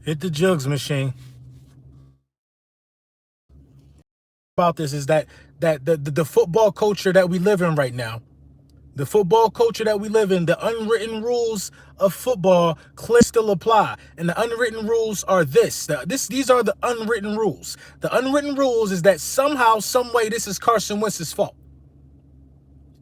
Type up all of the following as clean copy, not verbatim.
Hit the jugs machine. About this is that the football culture that we live in right now, the football culture that we live in, the unwritten rules of football clearly still apply. And the unwritten rules are these are the unwritten rules. The unwritten rules is that somehow, some way, this is Carson Wentz's fault.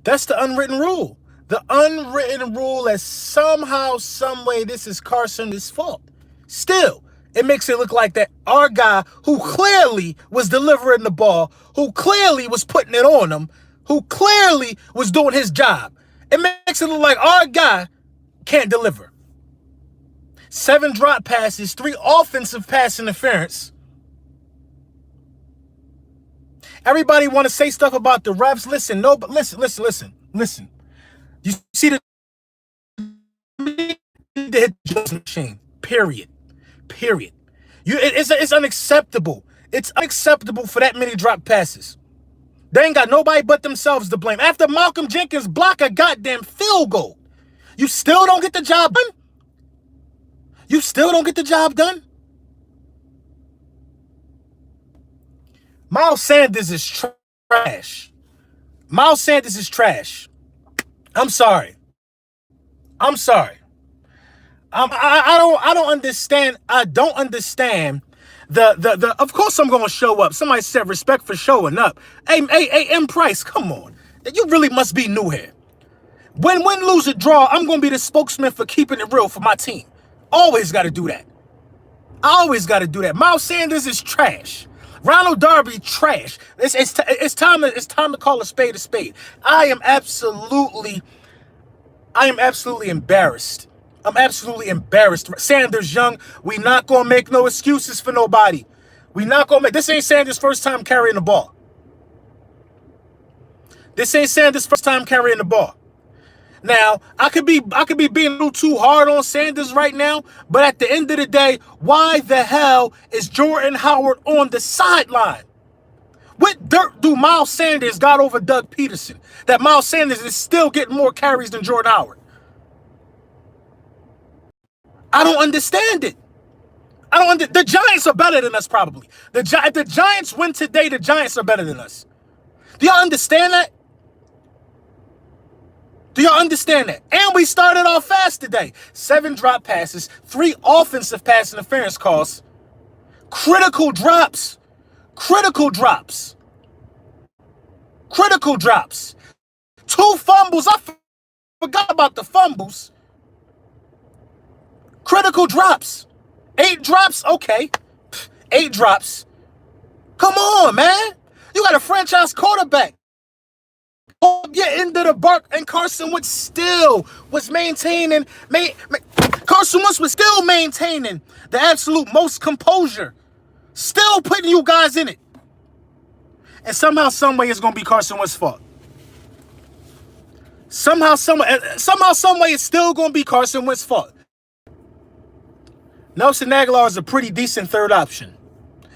That's the unwritten rule. The unwritten rule is somehow, some way, this is Carson's fault. Still, it makes it look like that our guy, who clearly was delivering the ball, who clearly was putting it on him, who clearly was doing his job, it makes it look like our guy can't deliver. 7 drop passes, 3 offensive pass interference. Everybody want to say stuff about the refs. Listen, no, but listen. You see the hit the machine. Period. It's unacceptable. It's unacceptable for that many drop passes. They ain't got nobody but themselves to blame. After Malcolm Jenkins block a goddamn field goal, you still don't get the job done? You still don't get the job done? Miles Sanders is trash. Miles Sanders is trash. I'm sorry. I don't understand. I don't understand the of course I'm gonna show up. Somebody said respect for showing up. Hey, M. Price, come on. You really must be new here. Win, lose, or draw, I'm gonna be the spokesman for keeping it real for my team. Always gotta do that. Miles Sanders is trash. Ronald Darby, trash. It's time to call a spade a spade. I am absolutely embarrassed. I'm absolutely embarrassed. Sanders Young, we not gonna make no excuses for nobody. This ain't Sanders' first time carrying the ball. Now, I could be being a little too hard on Sanders right now, but at the end of the day, why the hell is Jordan Howard on the sideline? What dirt do Miles Sanders got over Doug Peterson that Miles Sanders is still getting more carries than Jordan Howard? I don't understand it. The Giants are better than us, probably. The Giants win today, the Giants are better than us. Do y'all understand that? And we started off fast today. 7 drop passes, 3 offensive pass interference calls, critical drops. 2 fumbles. I forgot about the fumbles. Critical drops. 8 drops. Okay. 8 drops. Come on, man. You got a franchise quarterback. Get into the bark, and Carson Wentz still was maintaining. Carson Wentz was still maintaining the absolute most composure, still putting you guys in it. And somehow, some way, it's gonna be Carson Wentz's fault. Somehow, some way, it's still gonna be Carson Wentz's fault. Nelson Agholor is a pretty decent third option.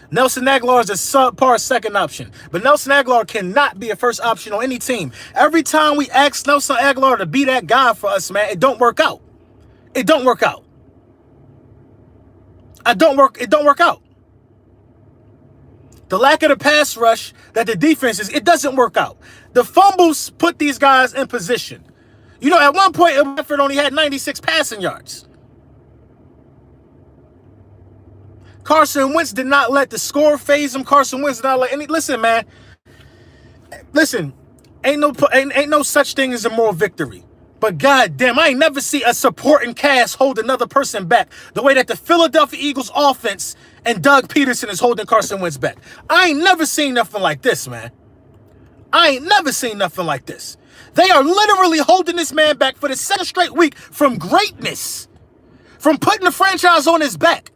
Nelson Agholor is a subpar second option. But Nelson Agholor cannot be a first option on any team. Every time we ask Nelson Agholor to be that guy for us, man, it don't work out. It don't work out. The lack of the pass rush that the defense is, it doesn't work out. The fumbles put these guys in position. You know, at one point, Redford only had 96 passing yards. Carson Wentz did not let the score phase him. Carson Wentz did not let any. Listen, man. Listen, ain't no such thing as a moral victory. But goddamn, I ain't never see a supporting cast hold another person back the way that the Philadelphia Eagles offense and Doug Peterson is holding Carson Wentz back. I ain't never seen nothing like this, man. They are literally holding this man back for the 2nd straight week from greatness, from putting the franchise on his back.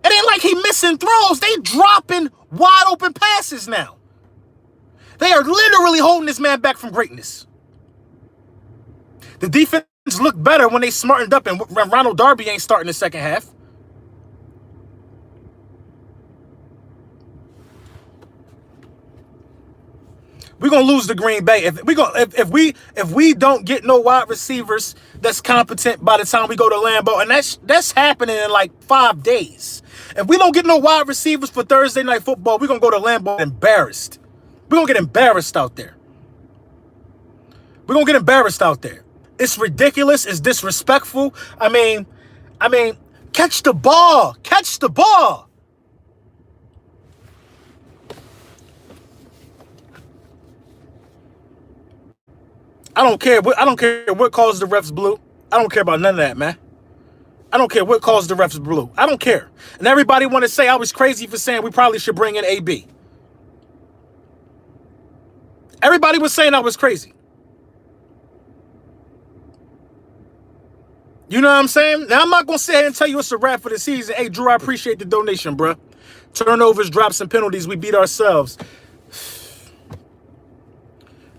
It ain't like he missing throws. They dropping wide open passes now. They are literally holding this man back from greatness. The defense looked better when they smartened up and Ronald Darby ain't starting the second half. We're gonna lose to Green Bay. If we don't get no wide receivers that's competent by the time we go to Lambeau, and that's happening in like 5 days. If we don't get no wide receivers for Thursday Night Football, we're gonna go to Lambeau embarrassed. We're gonna get embarrassed out there. We're gonna get embarrassed out there. It's ridiculous. It's disrespectful. I mean, catch the ball. Catch the ball. I don't care what calls the refs blue. I don't care about none of that, man. I don't care what calls the refs blue. I don't care. And everybody want to say I was crazy for saying we probably should bring in AB. Everybody was saying I was crazy. You know what I'm saying? Now, I'm not going to sit here and tell you it's a wrap for the season. Hey, Drew, I appreciate the donation, bro. Turnovers, drops, and penalties. We beat ourselves.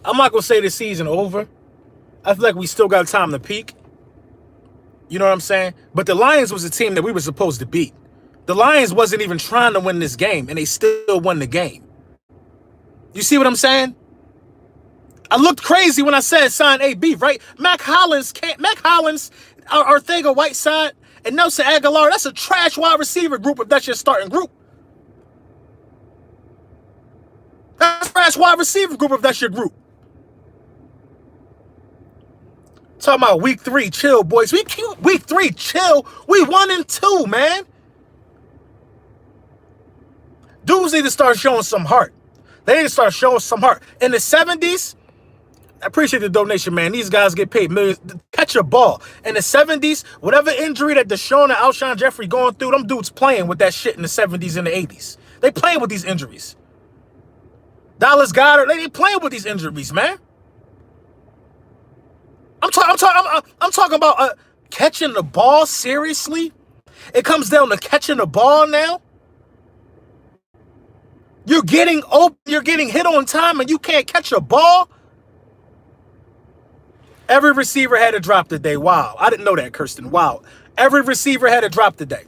I'm not going to say the season over. I feel like we still got time to peak. You know what I'm saying? But the Lions was a team that we were supposed to beat. The Lions wasn't even trying to win this game, and they still won the game. You see what I'm saying? I looked crazy when I said sign AB, right? Mac Hollins, Arcega-Whiteside, and Nelson Aguilar, that's a trash wide receiver group if that's your starting group. That's a trash wide receiver group if that's your group. Talking about week 3, chill, boys. Week 3, chill. We 1-2, man. Dudes need to start showing some heart. They need to start showing some heart. In the 70s, I appreciate the donation, man. These guys get paid millions. Catch a ball. In the 70s, whatever injury that Deshaun and Alshon Jeffrey going through, them dudes playing with that shit in the 70s and the 80s. They playing with these injuries. Dallas Goedert, they playing with these injuries, man. I'm talking about catching the ball seriously. It comes down to catching the ball now. You're getting open, you're getting hit on time, and you can't catch a ball. Every receiver had a drop today. Wow. I didn't know that, Kirsten. Wow. Every receiver had a drop today.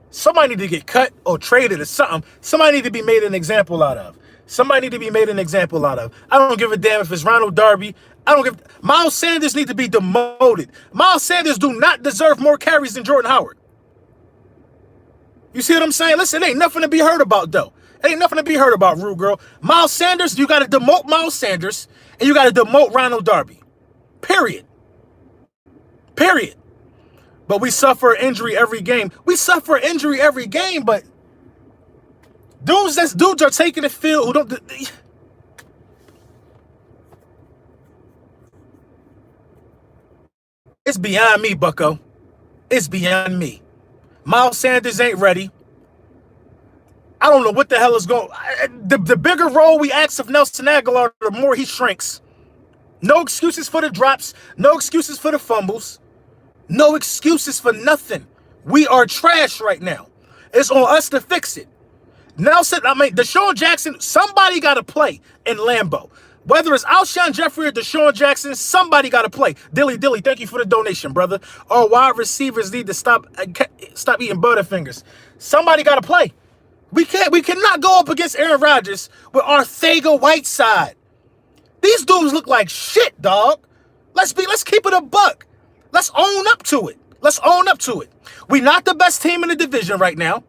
Somebody need to get cut or traded or something. Somebody need to be made an example out of. Somebody need to be made an example out of. I don't give a damn if it's Ronald Darby. Miles Sanders need to be demoted. Miles Sanders do not deserve more carries than Jordan Howard. You see what I'm saying? Listen, it ain't nothing to be heard about, though. It ain't nothing to be heard about, Rude Girl. Miles Sanders, you got to demote Miles Sanders, and you got to demote Ronald Darby. Period. Period. But we suffer injury every game. We suffer injury every game, but dudes are taking the field who don't. It's beyond me, Bucko. It's beyond me. Miles Sanders ain't ready. I don't know what the hell is going. The bigger role we ask of Nelson Aguilar, the more he shrinks. No excuses for the drops. No excuses for the fumbles. No excuses for nothing. We are trash right now. It's on us to fix it. Deshaun Jackson, somebody got to play in Lambeau. Whether it's Alshon Jeffrey or Deshaun Jackson, somebody got to play. Dilly, thank you for the donation, brother. Our wide receivers need to stop eating Butterfingers. Somebody got to play. We cannot go up against Aaron Rodgers with Arcega-Whiteside. These dudes look like shit, dog. Let's keep it a buck. Let's own up to it. Let's own up to it. We're not the best team in the division right now.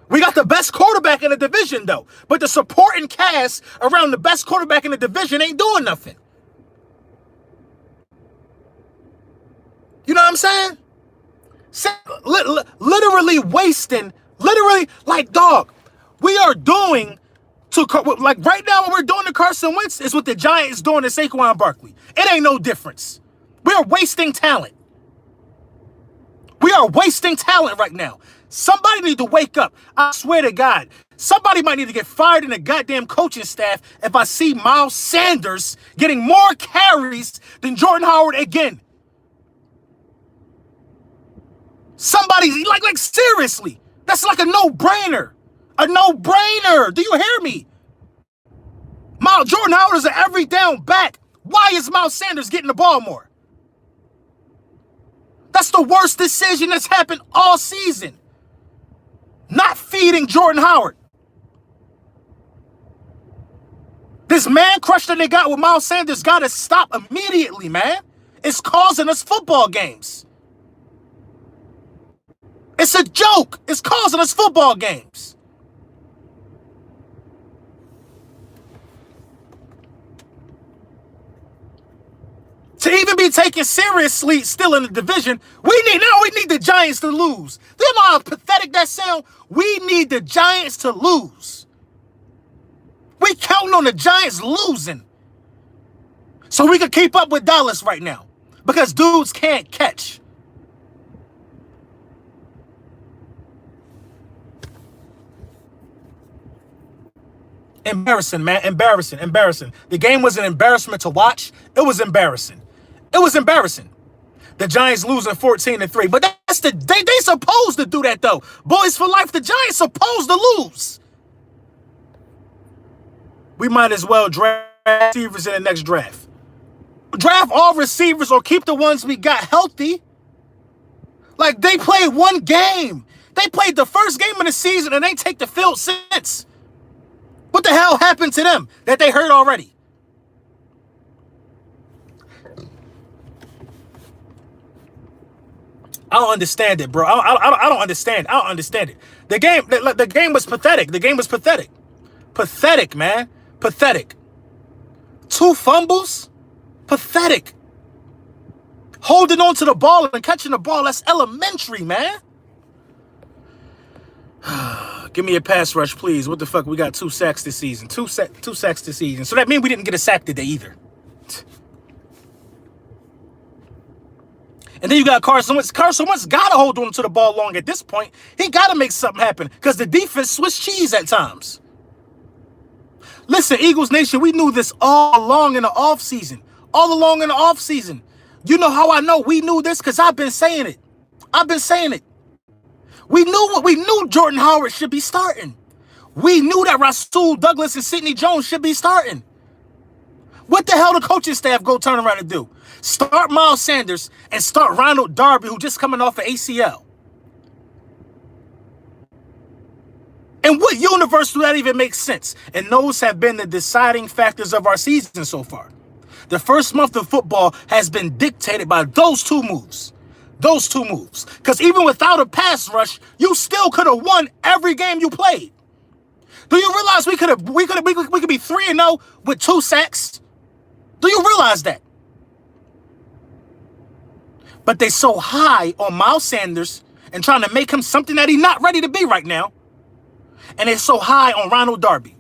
We got the best quarterback in the division, though. But the supporting cast around the best quarterback in the division ain't doing nothing. You know what I'm saying? Literally wasting, like, dog, we are doing like right now what we're doing to Carson Wentz is what the Giants doing to Saquon Barkley. It ain't no difference. We are wasting talent. We are wasting talent right now. Somebody need to wake up. I swear to God, somebody might need to get fired in the goddamn coaching staff if I see Miles Sanders getting more carries than Jordan Howard again. Somebody, like seriously, that's like a no-brainer. A no-brainer. Do you hear me? Jordan Howard is an every down back. Why is Miles Sanders getting the ball more? That's the worst decision that's happened all season. not feeding Jordan Howard. This man crush that they got with Miles Sanders got to stop immediately, man. It's causing us football games. It's a joke. It's causing us football games. To even be taken seriously still in the division, we need the Giants to lose. Do you know how pathetic that sound? We need the Giants to lose. We counting on the Giants losing so we can keep up with Dallas right now because dudes can't catch. Embarrassing, man. Embarrassing. The game was an embarrassment to watch. It was embarrassing. The Giants losing 14-3. But that's they supposed to do that though. Boys for life, the Giants supposed to lose. We might as well draft receivers in the next draft. Draft all receivers or keep the ones we got healthy. Like they played one game. They played the first game of the season and they take the field since. What the hell happened to them that they hurt already? I don't understand it, bro. I don't understand. I don't understand it. The game was pathetic. Pathetic, man. Pathetic. 2 fumbles? Pathetic. Holding on to the ball and catching the ball, that's elementary, man. Give me a pass rush, please. What the fuck? We got 2 sacks this season. 2 sacks this season. So that means we didn't get a sack today either. And then you got Carson Wentz. Carson Wentz got to hold on to the ball long at this point. He got to make something happen because the defense Swiss cheese at times. Listen, Eagles Nation, we knew this all along in the offseason. You know how I know we knew this? Because I've been saying it. We knew Jordan Howard should be starting. We knew that Rasul Douglas and Sidney Jones should be starting. What the hell the coaching staff go turn around and do? Start Miles Sanders and start Ronald Darby, who just coming off an ACL. In what universe do that even make sense? And those have been the deciding factors of our season so far. The first month of football has been dictated by those 2 moves. Because even without a pass rush, you still could have won every game you played. Do you realize we could be 3-0 with 2 sacks? Do you realize that? But they so high on Miles Sanders and trying to make him something that he's not ready to be right now. And they're so high on Ronald Darby.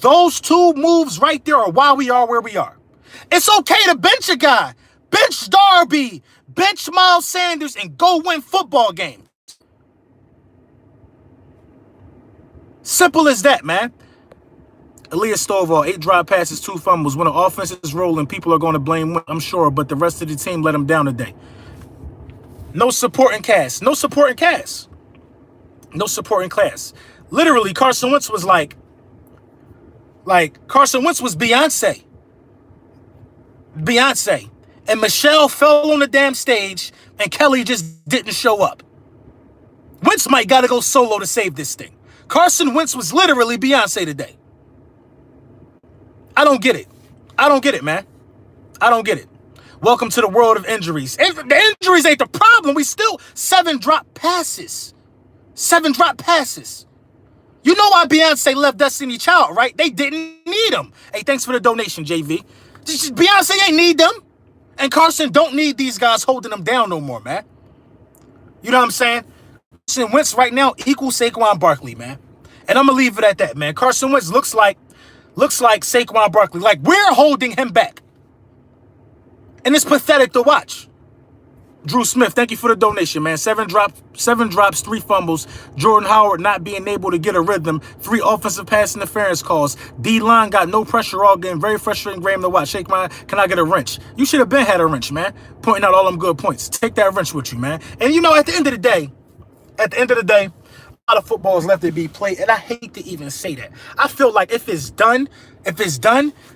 Those 2 moves right there are why we are where we are. It's okay to bench a guy. Bench Darby. Bench Miles Sanders and go win football games. Simple as that, man. Elias Stovall, 8 drop passes, 2 fumbles. When the offense is rolling, people are going to blame, I'm sure, but the rest of the team let him down today. No supporting cast. Literally, Carson Wentz was like Carson Wentz was Beyonce. And Michelle fell on the damn stage and Kelly just didn't show up. Wentz might got to go solo to save this thing. Carson Wentz was literally Beyonce today. I don't get it, man. I don't get it. Welcome to the world of injuries. And the injuries ain't the problem. We still 7 drop passes. You know why Beyonce left Destiny Child, right? They didn't need him. Hey, thanks for the donation, JV. Beyonce ain't need them. And Carson don't need these guys holding them down no more, man. You know what I'm saying? Carson Wentz right now equals Saquon Barkley, man. And I'm going to leave it at that, man. Carson Wentz looks like Saquon Barkley. Like, we're holding him back. And it's pathetic to watch. Drew Smith, thank you for the donation, man. 7 drops, 3 fumbles. Jordan Howard not being able to get a rhythm. 3 offensive pass interference calls. D-line got no pressure all game. Very frustrating game to watch. Shake my, can I get a wrench? You should have been had a wrench, man. Pointing out all them good points. Take that wrench with you, man. And you know, at the end of the day, a lot of football is left to be played. And I hate to even say that. I feel like if it's done,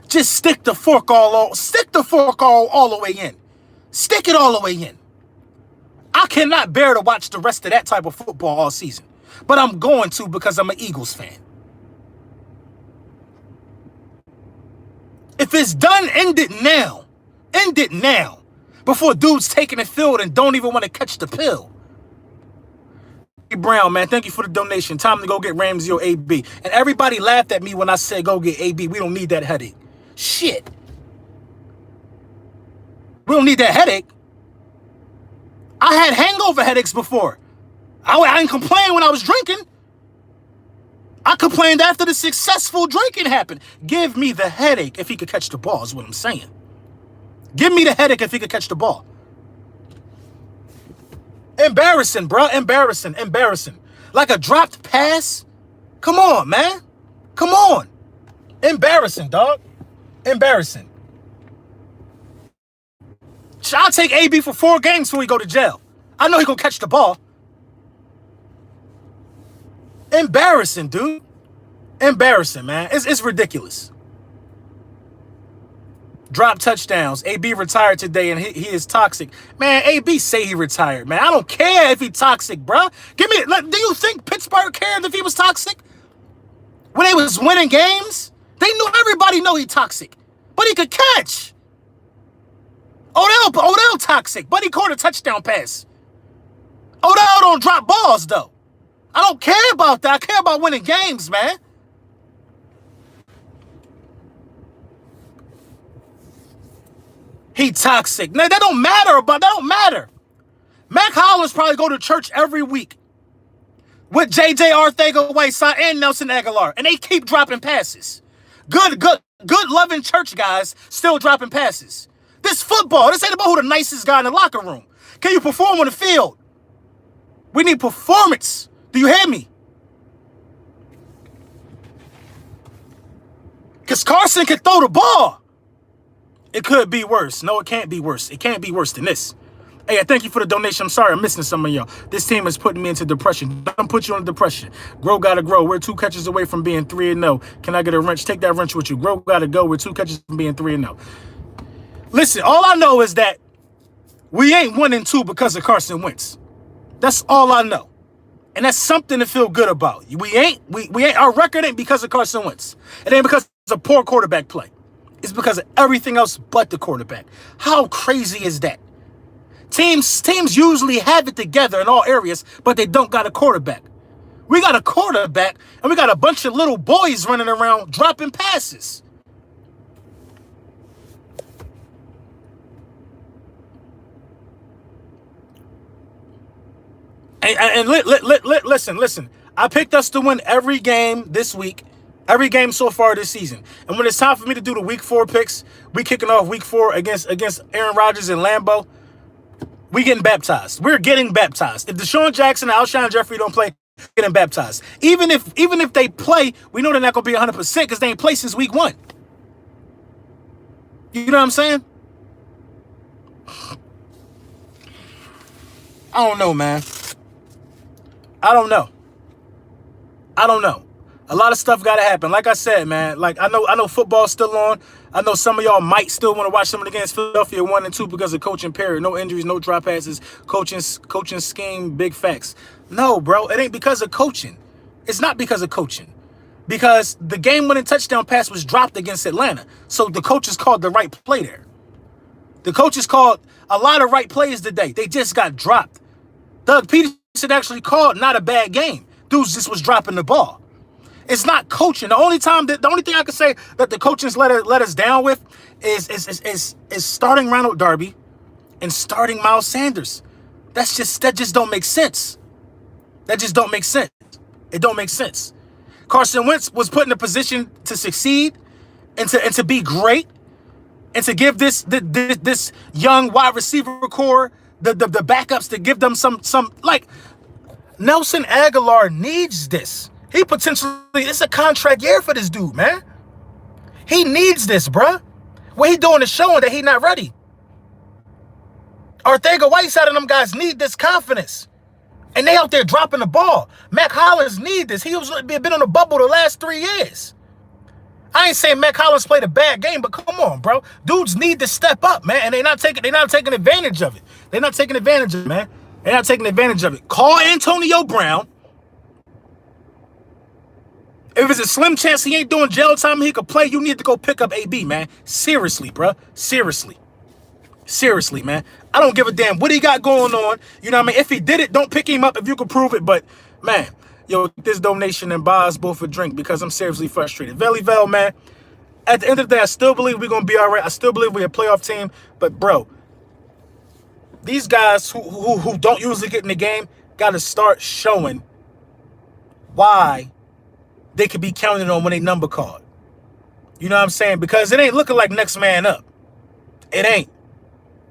just stick the fork all the way in. Stick it all the way in. I cannot bear to watch the rest of that type of football all season. But I'm going to because I'm an Eagles fan. If it's done, end it now. End it now. Before dudes taking the field and don't even want to catch the pill. Brown, man, thank you for the donation. Time to go get Ramsey or AB. And everybody laughed at me when I said go get AB. We don't need that headache. Shit. We don't need that headache. I had hangover headaches before. I didn't complain when I was drinking. I complained after the successful drinking happened. Give me the headache if he could catch the ball is what I'm saying. Give me the headache if he could catch the ball. Embarrassing, bro. Embarrassing. Like a dropped pass. Come on, man. Come on. Embarrassing, dog. Embarrassing. I'll take AB for 4 games before we go to jail. I know he gonna catch the ball. Embarrassing, dude. Embarrassing, man. It's ridiculous. Drop touchdowns. AB retired today, and he is toxic. Man, AB say he retired, man. I don't care if he toxic, bro. Do you think Pittsburgh cared if he was toxic? When they was winning games, they knew everybody know he toxic, but he could catch. Odell toxic, but he caught a touchdown pass. Odell don't drop balls, though. I don't care about that. I care about winning games, man. He toxic. No, that don't matter. That don't matter. Mac Hollins probably go to church every week with J.J. Arcega-Whiteside and Nelson Aguilar, and they keep dropping passes. Good loving church guys still dropping passes. This football. This ain't about who the nicest guy in the locker room. Can you perform on the field? We need performance. Do you hear me? Because Carson can throw the ball. It could be worse. No, it can't be worse. It can't be worse than this. Hey, thank you for the donation. I'm sorry I'm missing some of y'all. This team is putting me into depression. Don't put you in depression. Grow gotta grow. We're 2 catches away from being 3-0. Can I get a wrench? Take that wrench with you. Grow gotta go. We're 2 catches from being 3-0. Listen, all I know is that we ain't 1-2 because of Carson Wentz. That's all I know. And that's something to feel good about. We ain't our record ain't because of Carson Wentz. It ain't because of poor quarterback play. It's because of everything else but the quarterback. How crazy is that? Teams usually have it together in all areas, but they don't got a quarterback. We got a quarterback, and we got a bunch of little boys running around dropping passes. And listen. I picked us to win every game this week, every game so far this season. And when it's time for me to do the Week 4 picks, we kicking off Week 4 against Aaron Rodgers and Lambeau. We getting baptized. We're getting baptized. If Deshaun Jackson and Alshon Jeffrey don't play, getting baptized. Even if they play, we know they're not gonna be 100% because they ain't played since Week 1. You know what I'm saying? I don't know, man. I don't know. A lot of stuff got to happen. Like I said, man, like I know football's still on. I know some of y'all might still want to watch some of the games. Philadelphia 1-2 because of coaching period. No injuries, no drop passes, coaching scheme, big facts. No, bro, it ain't because of coaching. It's not because of coaching. Because the game-winning touchdown pass was dropped against Atlanta. So the coaches called the right play there. The coaches called a lot of right plays today. They just got dropped. Doug Peterson actually called not a bad game. Dudes just was dropping the ball. It's not coaching. The only thing I can say that the coaches let us down with is starting Ronald Darby and starting Miles Sanders. That just don't make sense. That just don't make sense. It don't make sense. Carson Wentz was put in a position to succeed and to be great and to give this young wide receiver core the backups to give them some like Nelson Aguilar needs this. He potentially, it's a contract year for this dude, man. He needs this, bruh. What he doing is showing that he not ready. Arcega-Whiteside and them guys need this confidence. And they out there dropping the ball. Mac Hollins need this. He was been on the bubble the last 3 years. I ain't saying Mac Hollins played a bad game, but come on, bro. Dudes need to step up, man. And they're not taking advantage of it. They're not taking advantage of it, man. They're not taking advantage of it. Call Antonio Brown If it's a slim chance he ain't doing jail time and he could play, you need to go pick up AB, man. Seriously, bro. Seriously. Seriously, man. I don't give a damn what he got going on. You know what I mean? If he did it, don't pick him up if you can prove it. But, man, yo, this donation and buy us both a drink because I'm seriously frustrated. Valleyville, man, at the end of the day, I still believe we're going to be all right. I still believe we're a playoff team. But, bro, these guys who don't usually get in the game got to start showing why they could be counted on when they number called. You know what I'm saying? Because it ain't looking like next man up. It ain't.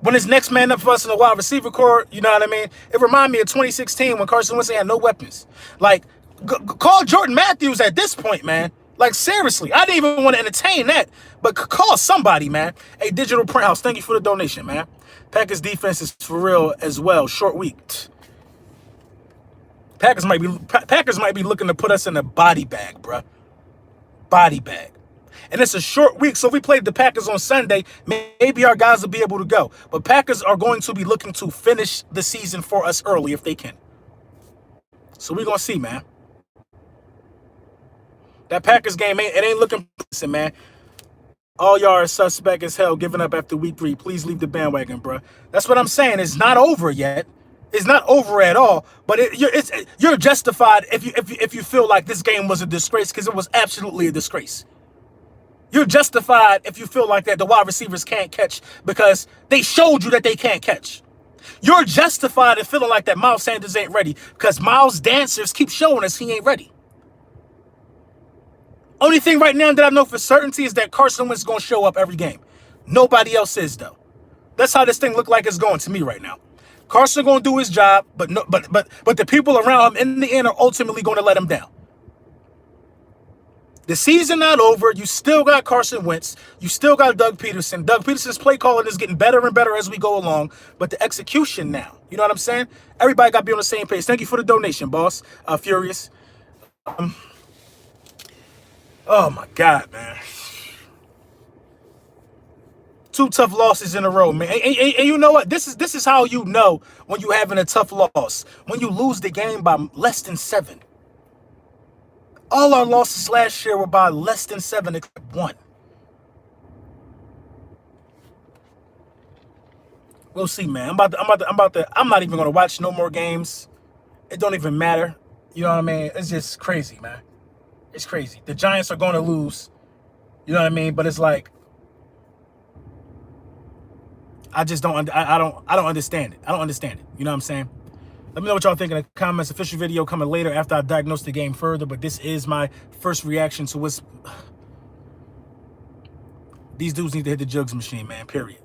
When it's next man up for us in the wide receiver corps, you know what I mean? It remind me of 2016 when Carson Wentz had no weapons. Like, call Jordan Matthews at this point, man. Like, seriously, I didn't even want to entertain that. But call somebody, man. Hey, Digital Print House, thank you for the donation, man. Packers defense is for real as well. Short week. Packers might be looking to put us in a body bag, bruh. Body bag. And it's a short week, so if we played the Packers on Sunday, maybe our guys will be able to go. But Packers are going to be looking to finish the season for us early if they can. So we're going to see, man. That Packers game, it ain't looking promising, man. All y'all are suspect as hell giving up after week 3. Please leave the bandwagon, bro. That's what I'm saying. It's not over yet. It's not over at all. But you're justified if you feel like this game was a disgrace, because it was absolutely a disgrace. You're justified if you feel like that the wide receivers can't catch because they showed you that they can't catch. You're justified in feeling like that Miles Sanders ain't ready because Miles Dancers keep showing us he ain't ready. Only thing right now that I know for certainty is that Carson Wentz is going to show up every game. Nobody else is, though. That's how this thing look like it's going to me right now. Carson going to do his job, but the people around him in the end are ultimately going to let him down. The season not over. You still got Carson Wentz. You still got Doug Peterson. Doug Peterson's play calling is getting better and better as we go along. But the execution now, you know what I'm saying? Everybody got to be on the same page. Thank you for the donation, boss. Furious. Oh, my God, man. 2 tough losses in a row, man. And you know what? This is how you know when you're having a tough loss. When you lose the game by less than 7. All our losses last year were by less than 7 except 1. We'll see, man. I'm not even gonna watch no more games. It don't even matter. You know what I mean? It's just crazy, man. It's crazy. The Giants are gonna lose. You know what I mean? But it's like I just don't understand it. I don't understand it. You know what I'm saying? Let me know what y'all think in the comments. Official video coming later after I diagnose the game further, but this is my first reaction to what's... These dudes need to hit the jugs machine, man, period.